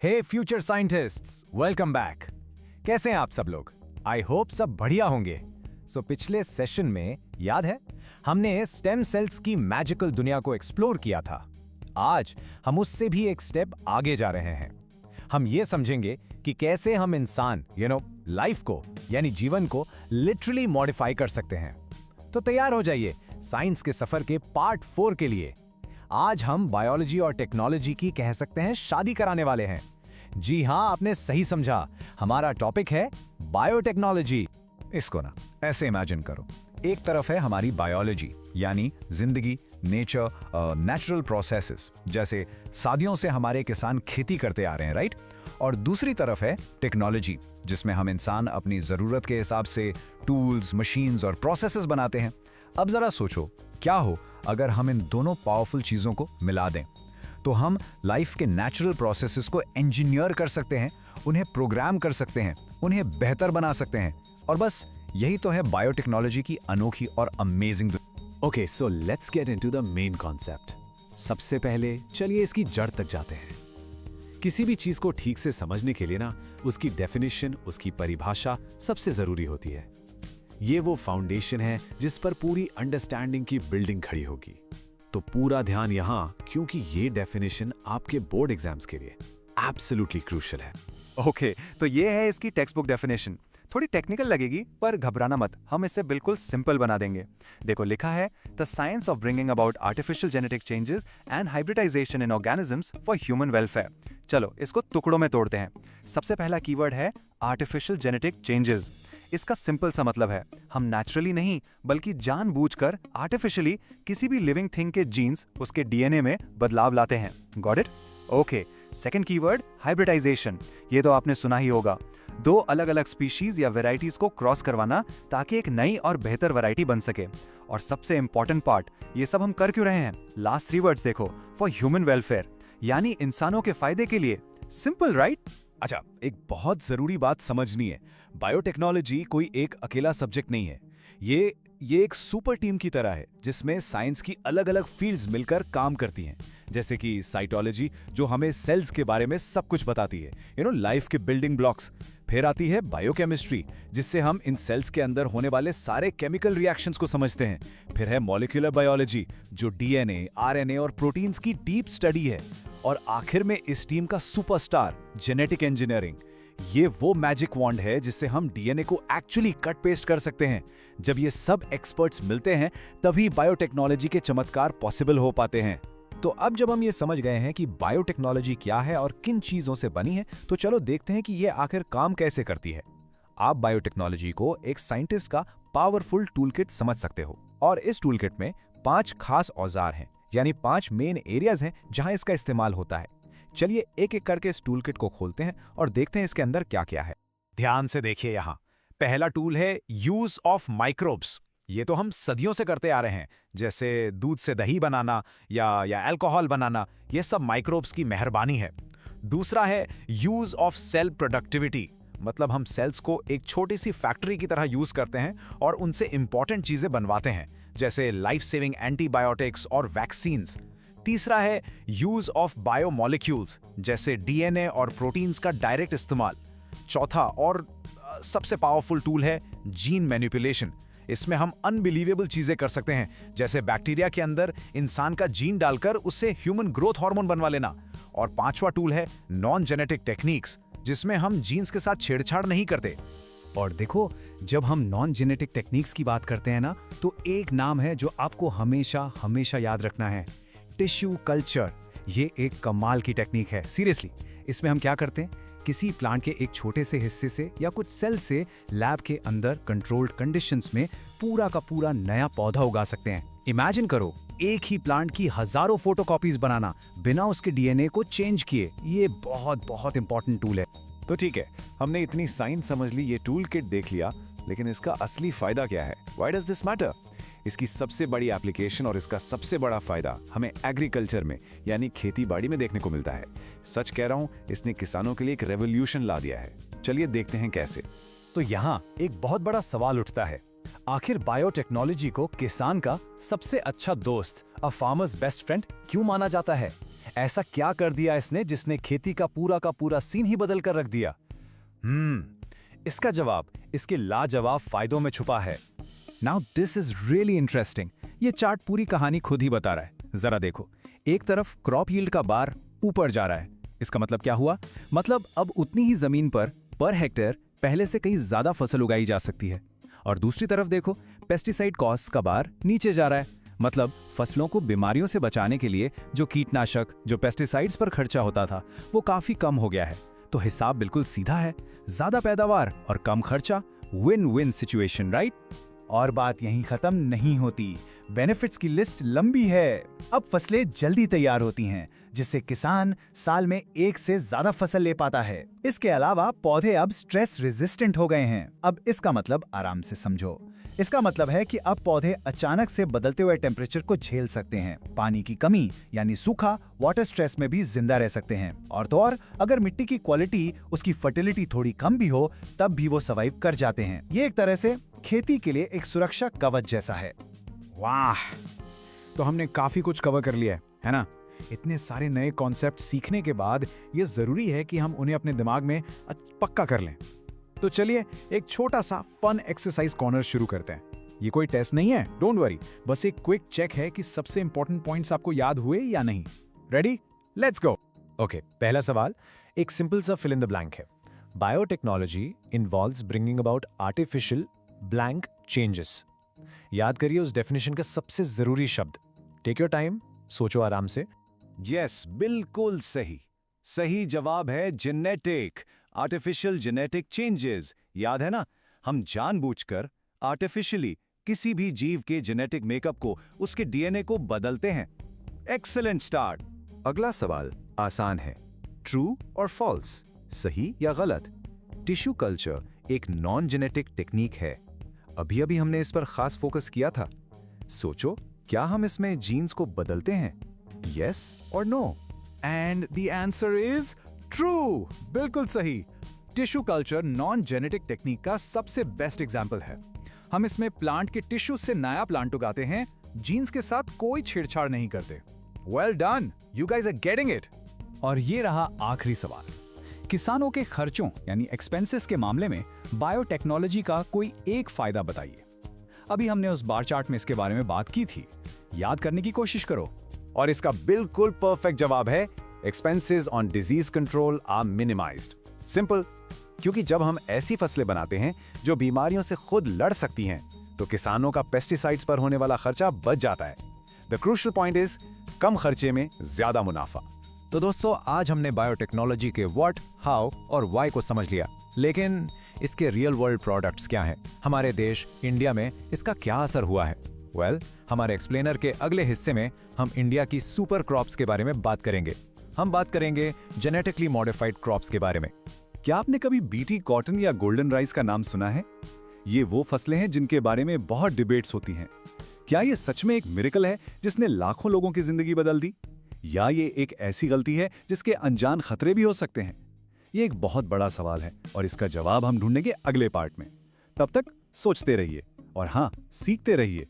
हे future scientists, welcome back. कैसे हैं आप सब लोग? आई होप सब बढ़िया होंगे। पिछले सेशन में याद है हमने स्टेम सेल्स की मैजिकल दुनिया को एक्सप्लोर किया था। आज हम उससे भी एक स्टेप आगे जा रहे हैं। हम ये समझेंगे कि कैसे हम इंसान लाइफ को यानी जीवन को लिटरली मॉडिफाई कर सकते हैं। तो तैयार हो जाइए साइंस के सफर के पार्ट 4 के लिए। आज हम बायोलॉजी और टेक्नोलॉजी की कह सकते हैं शादी कराने वाले हैं। जी हां, आपने सही समझा, हमारा टॉपिक है बायोटेक्नोलॉजी। इसको ना ऐसे इमेजिन करो, एक तरफ है हमारी बायोलॉजी यानी जिंदगी, नेचर, नेचुरल प्रोसेसेस, जैसे सदियों से हमारे किसान खेती करते आ रहे हैं, राइट? और दूसरी तरफ है टेक्नोलॉजी, जिसमें हम इंसान अपनी जरूरत के हिसाब से टूल्स, मशीन्स और प्रोसेसेस बनाते हैं। अब जरा सोचो, क्या हो अगर हम इन दोनों पावरफुल चीजों को मिला दें? तो हम लाइफ के नेचुरल प्रोसेसेस को इंजीनियर कर सकते हैं, उन्हें प्रोग्राम कर सकते हैं, उन्हें बेहतर बना सकते हैं। और बस यही तो है बायोटेक्नोलॉजी की अनोखी और amazing. Okay, so let's get into the main concept. सबसे पहले चलिए इसकी जड़ तक जाते हैं। किसी भी चीज को ठीक से समझने के लिए ना उसकी डेफिनेशन, उसकी परिभाषा सबसे जरूरी होती है। ये वो फाउंडेशन है जिस पर पूरी अंडरस्टैंडिंग की बिल्डिंग खड़ी होगी। तो पूरा ध्यान यहां, क्योंकि ये डेफिनेशन आपके बोर्ड एग्जाम्स के लिए एब्सोल्युटली क्रूशियल है। ओके, तो ये है इसकी टेक्स्ट बुक डेफिनेशन। थोड़ी टेक्निकल लगेगी, पर घबराना मत, हम इसे बिल्कुल सिंपल बना देंगे। देखो, लिखा है the science of bringing about artificial genetic changes and hybridisation in organisms for human welfare. चलो इसको टुकड़ों में तोड़ते हैं। सबसे पहला कीवर्ड है आर्टिफिशियल जेनेटिक चेंजेस। इसका सिंपल सा मतलब है हम नेचुरली नहीं बल्कि जानबूझकर आर्टिफिशियली किसी भी लिविंग थिंग के जीन्स, उसके डीएनए में बदलाव लाते हैं। Got it? Okay, second keyword hybridisation. ये तो आपने सुना ही होगा, दो अलग अलग स्पीशीज या वेराइटीज को क्रॉस करवाना ताकि एक नई और बेहतर वैरायटी बन सके। और सबसे इंपॉर्टेंट पार्ट, ये सब हम कर क्यों रहे हैं? लास्ट 3 वर्ड्स देखो, फॉर ह्यूमन वेलफेयर, यानी इंसानों के फायदे के लिए। Simple, right? अच्छा, एक बहुत जरूरी बात समझनी है। बायोटेक्नोलॉजी कोई एक अकेला सब्जेक्ट नहीं है। ये एक सुपर टीम की तरह है जिसमें साइंस की अलग अलग फील्ड्स मिलकर काम करती हैं। जैसे कि साइटोलॉजी, जो हमें सेल्स के बारे में सब कुछ बताती है, लाइफ के बिल्डिंग ब्लॉक्स। फिर आती है बायोकेमिस्ट्री, जिससे हम इन सेल्स के अंदर होने वाले सारे केमिकल रिएक्शंस को समझते हैं। फिर है मॉलिक्यूलर बायोलॉजी, जो डीएनए, आरएनए और प्रोटीन्स की डीप स्टडी है। और आखिर में इस टीम का सुपरस्टार जेनेटिक इंजीनियरिंग। ये वो मैजिक वॉन्ड है जिससे हम डीएनए को एक्चुअली कट पेस्ट कर सकते हैं। जब ये सब एक्सपर्ट्स मिलते हैं तभी बायोटेक्नोलॉजी के चमत्कार पॉसिबल हो पाते हैं। तो अब जब हम ये समझ गए हैं कि बायोटेक्नोलॉजी क्या है और किन चीजों से बनी है, तो चलो देखते हैं कि ये आखिर काम कैसे करती है। आप बायोटेक्नोलॉजी को एक साइंटिस्ट का पावरफुल टूलकिट समझ सकते हो। और इस टूलकिट में 5 खास औजार हैं, यानी 5 मेन एरियाज हैं जहां इसका इस्तेमाल होता है। चलिए एक एक करके इस टूलकिट को खोलते हैं और देखते हैं इसके अंदर क्या क्या है। ध्यान से देखिए, यहाँ पहला टूल है यूज ऑफ माइक्रोब्स। ये तो हम सदियों से करते आ रहे हैं, जैसे दूध से दही बनाना या अल्कोहल बनाना, ये सब माइक्रोब्स की मेहरबानी है। दूसरा है यूज ऑफ सेल प्रोडक्टिविटी, मतलब हम सेल्स को एक छोटी सी फैक्ट्री की तरह यूज करते हैं और उनसे इंपॉर्टेंट चीजें बनवाते हैं, जैसे लाइफ सेविंग एंटीबायोटिक्स और वैक्सीन्स। तीसरा है यूज ऑफ बायोमोलिक्यूल्स, जैसे डीएनए और प्रोटीन्स का डायरेक्ट इस्तेमाल। चौथा और सबसे पावरफुल टूल है जीन मैनिपुलेशन। इसमें हम अनबिलीवेबल चीजें कर सकते हैं, जैसे बैक्टीरिया के अंदर इंसान का जीन डालकर उससे ह्यूमन ग्रोथ हार्मोन बनवा लेना। और पांचवा टूल है नॉन जेनेटिक टेक्निक्स, जिसमें हम जीन्स के साथ छेड़छाड़ नहीं करते। और देखो, जब हम नॉन जेनेटिक टेक्निक्स की बात करते हैं ना, तो एक नाम है जो आपको हमेशा हमेशा याद रखना है, टिश्यू कल्चर। ये एक कमाल की टेक्निक है, सीरियसली। इसमें हम क्या करते हैं, किसी प्लांट के एक छोटे से हिस्से से या कुछ सेल से लैब के अंदर कंट्रोल्ड कंडीशंस में पूरा का पूरा नया पौधा उगा सकते हैं। इमेजिन करो, एक ही प्लांट की हजारों फोटोकॉपीज बनाना बिना उसके डीएनए को चेंज किए। ये बहुत बहुत इंपॉर्टेंट टूल है। तो ठीक है, हमने इतनी साइंस समझ ली, ये टूल किट देख लिया, लेकिन इसका असली फायदा क्या है? Why does this matter? इसकी सबसे बड़ी एप्लीकेशन और इसका सबसे बड़ा फायदा हमें एग्रीकल्चर में यानी खेती बाड़ी में देखने को मिलता है। सच कह रहा हूं, इसने किसानों के लिए एक रेवोल्यूशन ला दिया है। चलिए देखते हैं कैसे। तो यहाँ एक बहुत बड़ा सवाल उठता है, आखिर बायोटेक्नोलॉजी को किसान का सबसे अच्छा दोस्त, अ फार्मर्स बेस्ट फ्रेंड क्यों माना जाता है? ऐसा क्या कर दिया इसने जिसने खेती का पूरा सीन ही बदल कर रख दिया? इसका जवाब इसके लाजवाब फायदों में छुपा है। Now this is really interesting. ये चार्ट पूरी कहानी खुद ही बता रहा है। जरा देखो, एक तरफ क्रॉप यील्ड का बार ऊपर जा रहा है। इसका मतलब क्या हुआ? मतलब अब उतनी ही जमीन पर हेक्टेयर पहले से कहीं ज्यादा फसल उगाई जा सकती है। और दूसरी तरफ देखो, पेस्टिसाइड कॉस्ट का बार नीचे जा रहा है। मतलब फसलों को बीमारियों से बचाने के लिए जो कीटनाशक, जो पेस्टिसाइड्स पर खर्चा होता था, वो काफी कम हो गया है। तो हिसाब बिल्कुल सीधा है, ज्यादा पैदावार और कम खर्चा, विन विन सिचुएशन, राइट? और बात यहीं खत्म नहीं होती। बेनिफिट्स की लिस्ट लंबी है। अब फसलें जल्दी तैयार होती हैं, जिससे किसान साल में एक से ज्यादा फसल ले पाता है। इसके अलावा पौधे अब स्ट्रेस रेजिस्टेंट हो गए हैं। अब इसका मतलब आराम से समझो। इसका मतलब है कि अब पौधे अचानक से बदलते हुए टेम्परेचर को झेल सकते हैं। पानी की कमी यानी सूखा, वाटर स्ट्रेस में भी जिंदा रह सकते हैं। और तो और अगर मिट्टी की क्वालिटी, उसकी फर्टिलिटी थोड़ी कम भी हो, तब भी वो सर्वाइव कर जाते हैं। ये एक तरह से खेती के लिए एक सुरक्षा कवच जैसा है। वाह, तो हमने काफी कुछ कवर कर लिया है ना? इतने सारे नए कॉन्सेप्ट सीखने के बाद ये जरूरी है कि हम उन्हें अपने दिमाग में पक्का कर लें। तो चलिए एक छोटा सा फन एक्सरसाइज कॉर्नर शुरू करते हैं। ये कोई टेस्ट नहीं है, डोंट वरी, बस एक क्विक चेक है कि सबसे इंपॉर्टेंट पॉइंट्स आपको याद हुए या नहीं। रेडी? Let's go. ओके, पहला सवाल एक सिंपल सा फिल इन द ब्लैंक है। Biotechnology involves bringing about artificial blank changes. याद करिए उस डेफिनेशन का सबसे जरूरी शब्द। टेक योर टाइम, सोचो आराम से। यस, बिल्कुल सही। सही जवाब है जेनेटिक, आर्टिफिशियल जेनेटिक चेंजेस। याद है ना, हम जानबूझकर आर्टिफिशियली किसी भी जीव के जेनेटिक मेकअप को, उसके डीएनए को बदलते हैं। Excellent start. अगला सवाल आसान है, ट्रू और फॉल्स, सही या गलत। टिश्यू कल्चर एक नॉन जेनेटिक टेक्निक है। अभी अभी हमने इस पर खास फोकस किया था। सोचो, क्या हम इसमें जीन्स को बदलते हैं? यस और no? And the answer is true. बिल्कुल सही। Tissue culture non genetic technique का सबसे बेस्ट एग्जाम्पल है। हम इसमें प्लांट के टिश्यू से नया प्लांट उगाते हैं, जीन्स के साथ कोई छेड़छाड़ नहीं करते। Well done, you guys are getting it. और ये रहा आखिरी सवाल। किसानों के खर्चों यानी एक्सपेंसेस के मामले में बायोटेक्नोलॉजी का कोई एक फायदा बताइए। अभी हमने उस बार चार्ट में इसके बारे में बात की थी, याद करने की कोशिश करो। और इसका बिल्कुल परफेक्ट जवाब है, expenses on disease control are minimised. Simple, क्योंकि जब हम ऐसी फसलें बनाते हैं जो बीमारियों से खुद लड़ सकती हैं, तो किसानों का पेस्टिसाइड्स पर होने वाला खर्चा बच जाता है। The crucial point is come खर्चे में ज्यादा मुनाफा। तो दोस्तों, आज हमने बायोटेक्नोलॉजी के व्हाट, हाउ और व्हाई को समझ लिया, लेकिन इसके रियल वर्ल्ड प्रोडक्ट्स क्या हैं? हमारे देश इंडिया में इसका क्या असर हुआ है? हमारे एक्सप्लेनर के अगले हिस्से में हम इंडिया की सुपर क्रॉप्स के बारे में बात करेंगे। हम बात करेंगे जेनेटिकली मॉडिफाइड क्रॉप्स के बारे में। क्या आपने कभी बीटी कॉटन या गोल्डन राइस का नाम सुना है? ये वो फसलें हैं जिनके बारे में बहुत डिबेट्स होती हैं। क्या ये सच में एक मिरेकल है जिसने लाखों लोगों की जिंदगी बदल दी, या ये एक ऐसी गलती है जिसके अनजान खतरे भी हो सकते हैं? ये एक बहुत बड़ा सवाल है और इसका जवाब हम ढूंढेंगे अगले पार्ट में। तब तक सोचते रहिए और हाँ, सीखते रहिए।